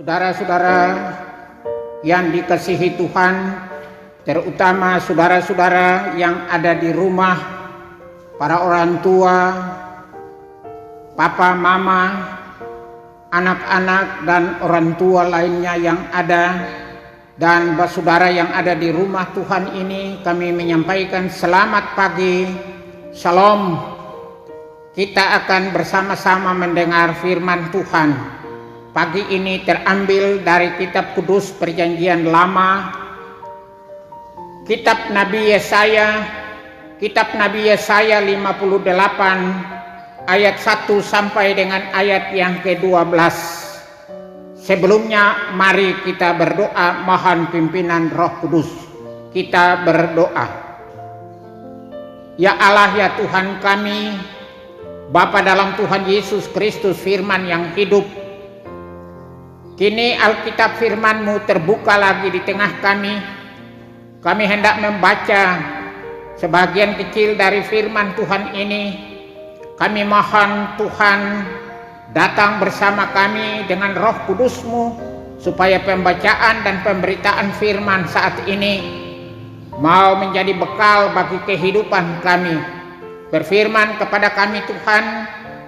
Saudara-saudara yang dikasihi Tuhan, terutama saudara-saudara yang ada di rumah, para orang tua, papa, mama, anak-anak dan orang tua lainnya yang ada, dan saudara yang ada di rumah Tuhan ini, kami menyampaikan selamat pagi, shalom. Kita akan bersama-sama mendengar firman Tuhan. Pagi ini terambil dari kitab kudus Perjanjian Lama, kitab Nabi Yesaya 58 ayat 1 sampai dengan ayat yang ke-12. Sebelumnya mari kita berdoa mohon pimpinan Roh Kudus. Kita berdoa. Ya Allah, ya Tuhan kami, Bapa dalam Tuhan Yesus Kristus, firman yang hidup, kini Alkitab firman-Mu terbuka lagi di tengah kami. Kami hendak membaca sebagian kecil dari firman Tuhan ini. Kami mohon Tuhan datang bersama kami dengan Roh Kudus-Mu, supaya pembacaan dan pemberitaan firman saat ini mau menjadi bekal bagi kehidupan kami. Berfirman kepada kami Tuhan,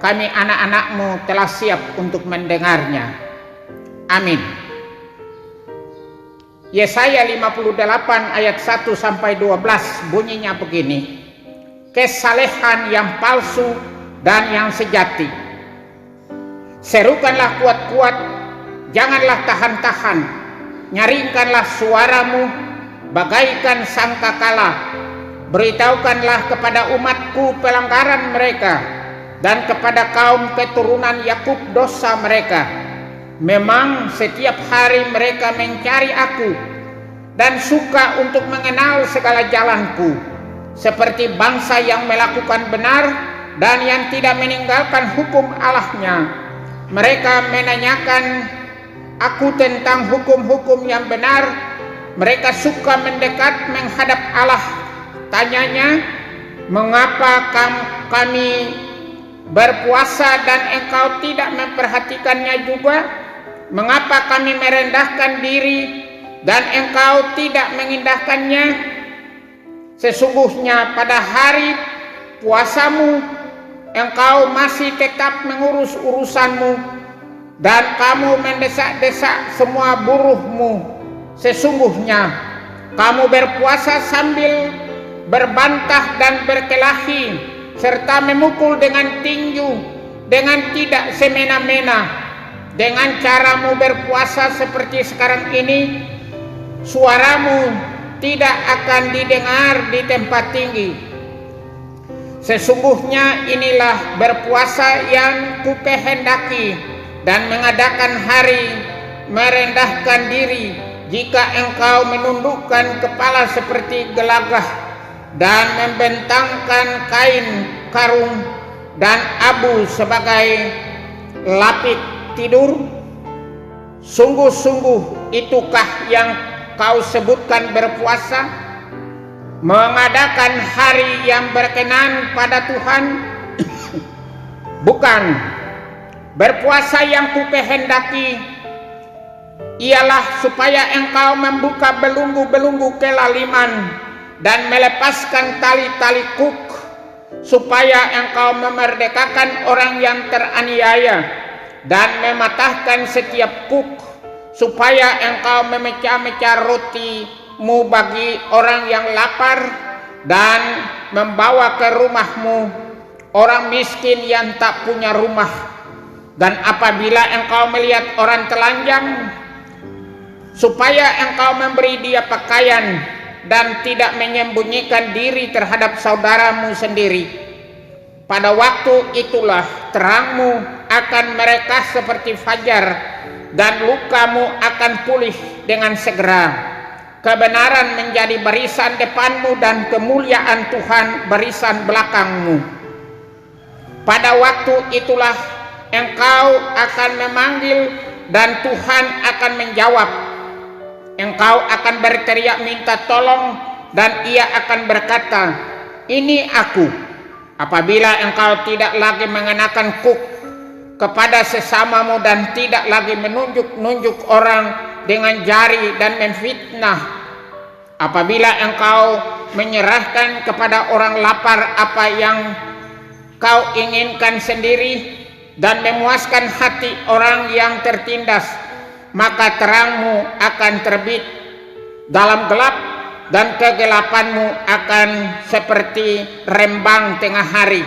kami anak-anak-Mu telah siap untuk mendengarnya. Amin. Yesaya 58 ayat 1 sampai 12 bunyinya begini. Kesalehan yang palsu dan yang sejati. Serukanlah kuat-kuat, janganlah tahan-tahan. Nyaringkanlah suaramu bagaikan sangkakala. Beritahukanlah kepada umatku pelanggaran mereka, dan kepada kaum keturunan Yakub dosa mereka. Memang setiap hari mereka mencari aku dan suka untuk mengenal segala jalanku, seperti bangsa yang melakukan benar dan yang tidak meninggalkan hukum Allahnya. Mereka menanyakan aku tentang hukum-hukum yang benar. Mereka suka mendekat menghadap Allah. Tanyanya, mengapa kami berpuasa dan engkau tidak memperhatikannya juga? Mengapa kami merendahkan diri dan engkau tidak mengindahkannya? Sesungguhnya pada hari puasamu engkau masih tetap mengurus urusanmu, dan kamu mendesak-desak semua buruhmu. Sesungguhnya kamu berpuasa sambil berbantah dan berkelahi, serta memukul dengan tinju dengan tidak semena-mena. Dengan caramu berpuasa seperti sekarang ini, suaramu tidak akan didengar di tempat tinggi. Sesungguhnya inilah berpuasa yang kukehendaki, dan mengadakan hari merendahkan diri, jika engkau menundukkan kepala seperti gelagah, dan membentangkan kain karung dan abu sebagai lapik tidur. Sungguh-sungguh itukah yang kau sebutkan berpuasa? Mengadakan hari yang berkenan pada Tuhan? Bukan. Berpuasa yang kukehendaki ialah supaya engkau membuka belenggu-belenggu kelaliman dan melepaskan tali-tali kuk, supaya engkau memerdekakan orang yang teraniaya dan mematahkan setiap kuk, supaya engkau memecah-mecah rotimu bagi orang yang lapar, dan membawa ke rumahmu orang miskin yang tak punya rumah. Dan apabila engkau melihat orang telanjang, supaya engkau memberi dia pakaian, dan tidak menyembunyikan diri terhadap saudaramu sendiri. Pada waktu itulah terangmu akan merekah seperti fajar, dan lukamu akan pulih dengan segera. Kebenaran menjadi barisan depanmu, dan kemuliaan Tuhan barisan belakangmu. Pada waktu itulah engkau akan memanggil, dan Tuhan akan menjawab. Engkau akan berteriak minta tolong, dan ia akan berkata, ini aku. Apabila engkau tidak lagi mengenakan kuk, kepada sesamamu dan tidak lagi menunjuk-nunjuk orang dengan jari dan memfitnah. Apabila engkau menyerahkan kepada orang lapar apa yang kau inginkan sendiri dan memuaskan hati orang yang tertindas, maka terangmu akan terbit dalam gelap dan kegelapanmu akan seperti rembang tengah hari.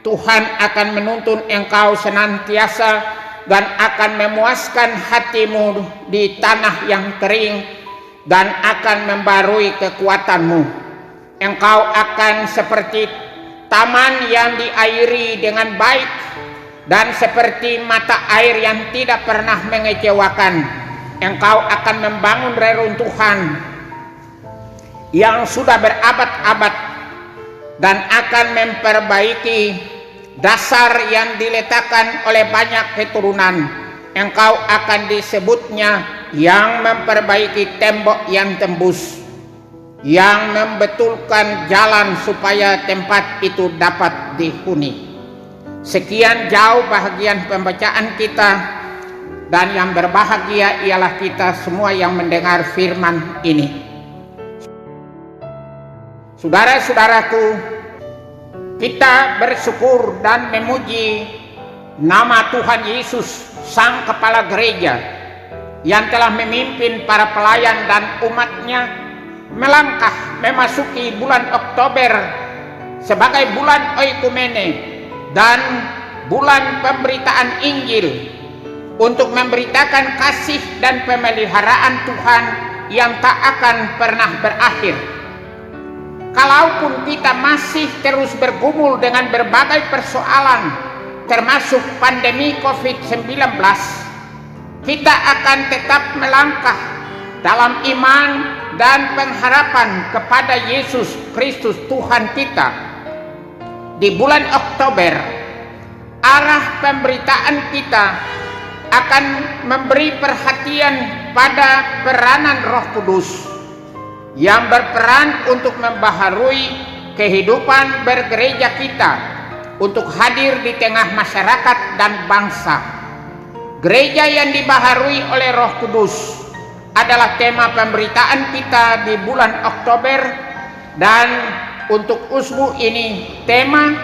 Tuhan akan menuntun engkau senantiasa dan akan memuaskan hatimu di tanah yang kering dan akan membarui kekuatanmu. Engkau akan seperti taman yang diairi dengan baik dan seperti mata air yang tidak pernah mengecewakan. Engkau akan membangun reruntuhan yang sudah berabad-abad dan akan memperbaiki dasar yang diletakkan oleh banyak keturunan. Engkau akan disebutnya yang memperbaiki tembok yang tembus, yang membetulkan jalan supaya tempat itu dapat dihuni. Sekian jauh bahagian pembacaan kita, dan yang berbahagia ialah kita semua yang mendengar firman ini. Saudara-saudaraku, kita bersyukur dan memuji nama Tuhan Yesus, Sang Kepala Gereja, yang telah memimpin para pelayan dan umatnya melangkah memasuki bulan Oktober sebagai bulan oikumene dan bulan pemberitaan Injil untuk memberitakan kasih dan pemeliharaan Tuhan yang tak akan pernah berakhir. Kalaupun kita masih terus bergumul dengan berbagai persoalan, termasuk pandemi COVID-19, kita akan tetap melangkah dalam iman dan pengharapan kepada Yesus Kristus Tuhan kita. Di bulan Oktober, arah pemberitaan kita akan memberi perhatian pada peranan Roh Kudus yang berperan untuk membaharui kehidupan bergereja kita untuk hadir di tengah masyarakat dan bangsa. Gereja yang dibaharui oleh Roh Kudus adalah tema pemberitaan kita di bulan Oktober, dan untuk usbu ini tema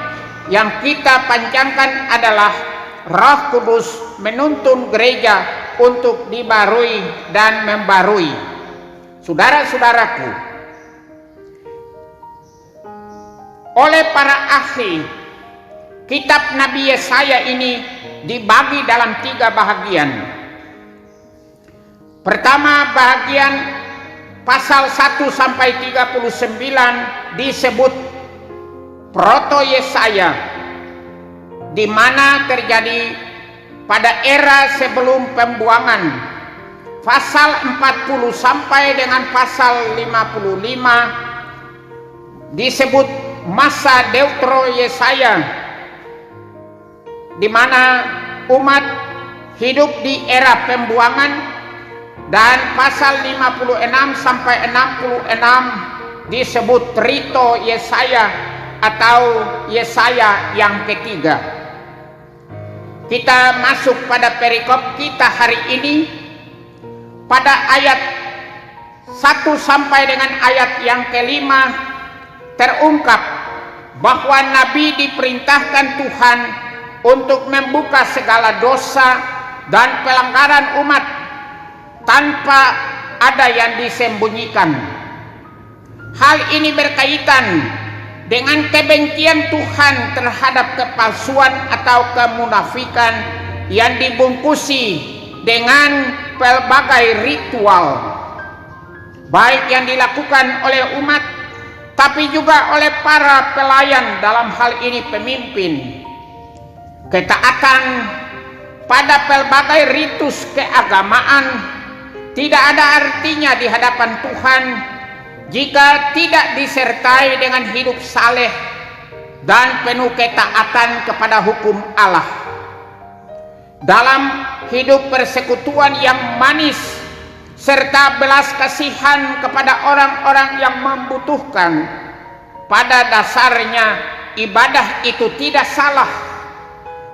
yang kita pancangkan adalah Roh Kudus menuntun gereja untuk dibarui dan membarui. Saudara-saudaraku, oleh para ahli, kitab Nabi Yesaya ini dibagi dalam 3 bahagian. Pertama, bahagian pasal 1 sampai 39 disebut Proto Yesaya, di mana terjadi pada era sebelum pembuangan. Pasal 40 sampai dengan pasal 55 disebut masa Deutero Yesaya, di mana umat hidup di era pembuangan, dan pasal 56 sampai 66 disebut Trito Yesaya atau Yesaya yang ketiga. Kita masuk pada perikop kita hari ini pada ayat 1 sampai dengan ayat yang ke-5 terungkap bahwa Nabi diperintahkan Tuhan untuk membuka segala dosa dan pelanggaran umat tanpa ada yang disembunyikan. Hal ini berkaitan dengan kebencian Tuhan terhadap kepalsuan atau kemunafikan yang dibungkusi dengan pelbagai ritual, baik yang dilakukan oleh umat tapi juga oleh para pelayan, dalam hal ini pemimpin. Ketaatan pada pelbagai ritus keagamaan tidak ada artinya di hadapan Tuhan jika tidak disertai dengan hidup saleh dan penuh ketaatan kepada hukum Allah. Dalam hidup persekutuan yang manis serta belas kasihan kepada orang-orang yang membutuhkan, pada dasarnya ibadah itu tidak salah,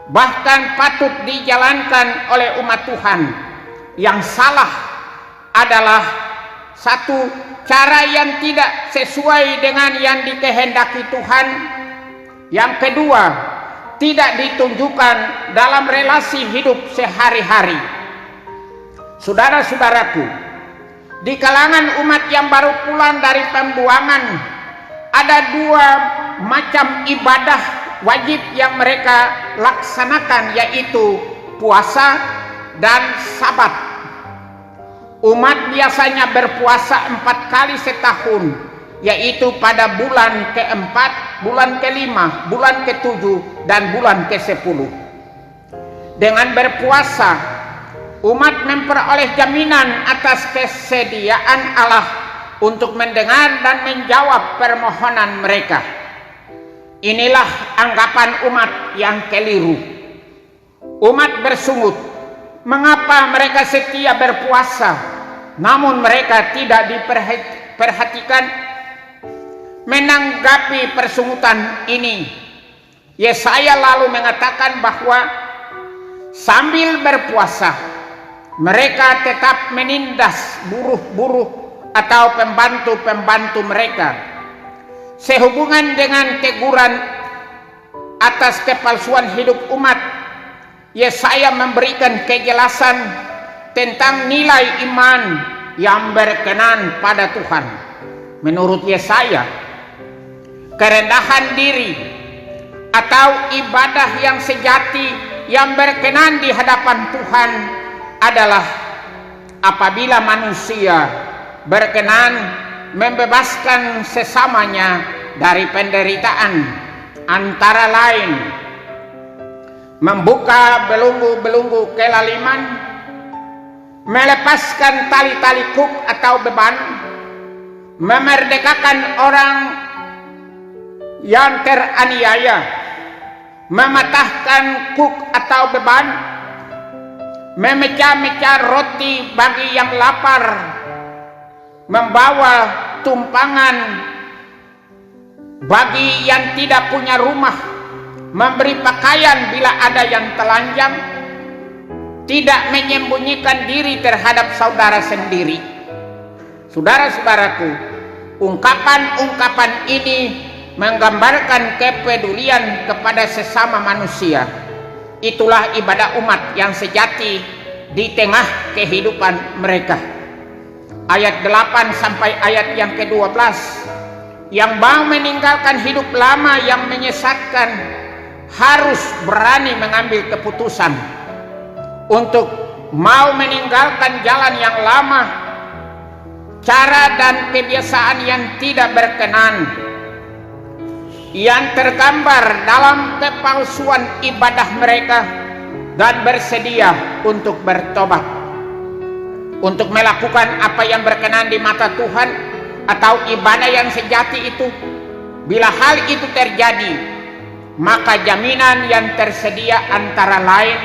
bahkan patut dijalankan oleh umat Tuhan. Yang salah adalah satu, cara yang tidak sesuai dengan yang dikehendaki Tuhan. Yang kedua, tidak ditunjukkan dalam relasi hidup sehari-hari. Saudara-saudaraku, di kalangan umat yang baru pulang dari pembuangan, ada dua macam ibadah wajib yang mereka laksanakan, yaitu puasa dan sabat. Umat biasanya berpuasa 4 kali setahun, yaitu pada bulan keempat, bulan kelima, bulan ketujuh, dan bulan ke-10. Dengan berpuasa, umat memperoleh jaminan atas kesediaan Allah untuk mendengar dan menjawab permohonan mereka. Inilah anggapan umat yang keliru. Umat bersungut, mengapa mereka setia berpuasa, namun mereka tidak diperhatikan. Menanggapi persungutan ini, Yesaya lalu mengatakan bahwa sambil berpuasa, mereka tetap menindas buruh-buruh atau pembantu-pembantu mereka. Sehubungan dengan teguran atas kepalsuan hidup umat, Yesaya memberikan kejelasan tentang nilai iman yang berkenan pada Tuhan. Menurut Yesaya, kerendahan diri atau ibadah yang sejati yang berkenan di hadapan Tuhan adalah apabila manusia berkenan membebaskan sesamanya dari penderitaan, antara lain membuka belenggu-belenggu kelaliman, melepaskan tali-tali kuk atau beban, memerdekakan orang yang teraniaya, mematahkan kuk atau beban, memecah-mecah roti bagi yang lapar, membawa tumpangan bagi yang tidak punya rumah, memberi pakaian bila ada yang telanjang, tidak menyembunyikan diri terhadap saudara sendiri. Saudara-saudaraku, ungkapan-ungkapan ini menggambarkan kepedulian kepada sesama manusia. Itulah ibadah umat yang sejati di tengah kehidupan mereka. Ayat 8 sampai ayat yang ke-12, yang mau meninggalkan hidup lama yang menyesatkan harus berani mengambil keputusan untuk mau meninggalkan jalan yang lama, cara dan kebiasaan yang tidak berkenan, yang tergambar dalam kepalsuan ibadah mereka, dan bersedia untuk bertobat, untuk melakukan apa yang berkenan di mata Tuhan atau ibadah yang sejati itu. Bila hal itu terjadi, maka jaminan yang tersedia antara lain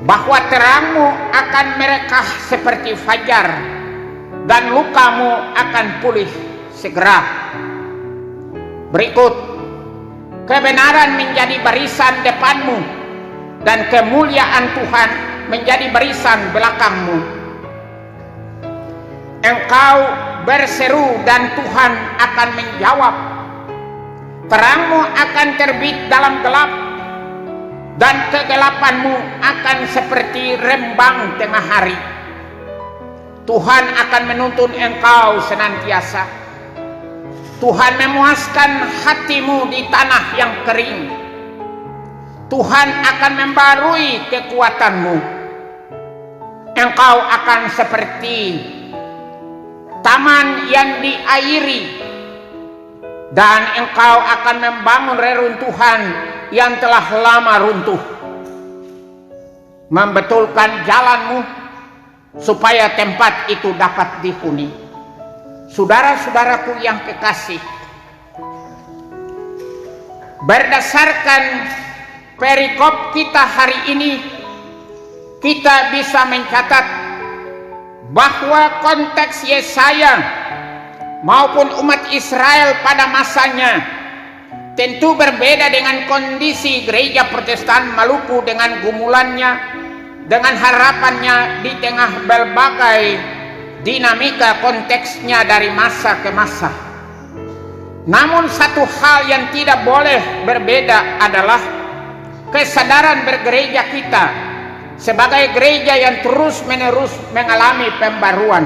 bahwa terangmu akan merekah seperti fajar dan lukamu akan pulih segera. Berikut, kebenaran menjadi barisan depanmu dan kemuliaan Tuhan menjadi barisan belakangmu. Engkau berseru dan Tuhan akan menjawab. Terangmu akan terbit dalam gelap dan kegelapanmu akan seperti rembang tengah hari. Tuhan akan menuntun engkau senantiasa. Tuhan memuaskan hatimu di tanah yang kering. Tuhan akan membarui kekuatanmu. Engkau akan seperti taman yang diairi, dan engkau akan membangun reruntuhan yang telah lama runtuh, membetulkan jalanmu supaya tempat itu dapat dihuni. Saudara-saudaraku yang kekasih, berdasarkan perikop kita hari ini, kita bisa mencatat bahwa konteks Yesaya maupun umat Israel pada masanya Tentu berbeda dengan kondisi gereja Protestan Maluku dengan gumulannya, dengan harapannya di tengah berbagai dinamika konteksnya dari masa ke masa. Namun satu hal yang tidak boleh berbeda adalah kesadaran bergereja kita sebagai gereja yang terus-menerus mengalami pembaruan.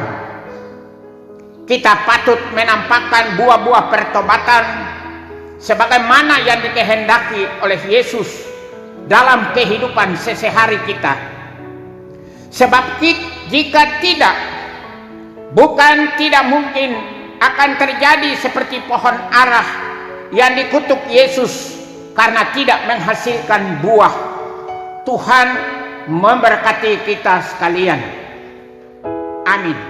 Kita patut menampakkan buah-buah pertobatan sebagaimana yang dikehendaki oleh Yesus dalam kehidupan sehari-hari kita. Sebab jika tidak, bukan tidak mungkin akan terjadi seperti pohon ara yang dikutuk Yesus karena tidak menghasilkan buah. Tuhan memberkati kita sekalian. Amin.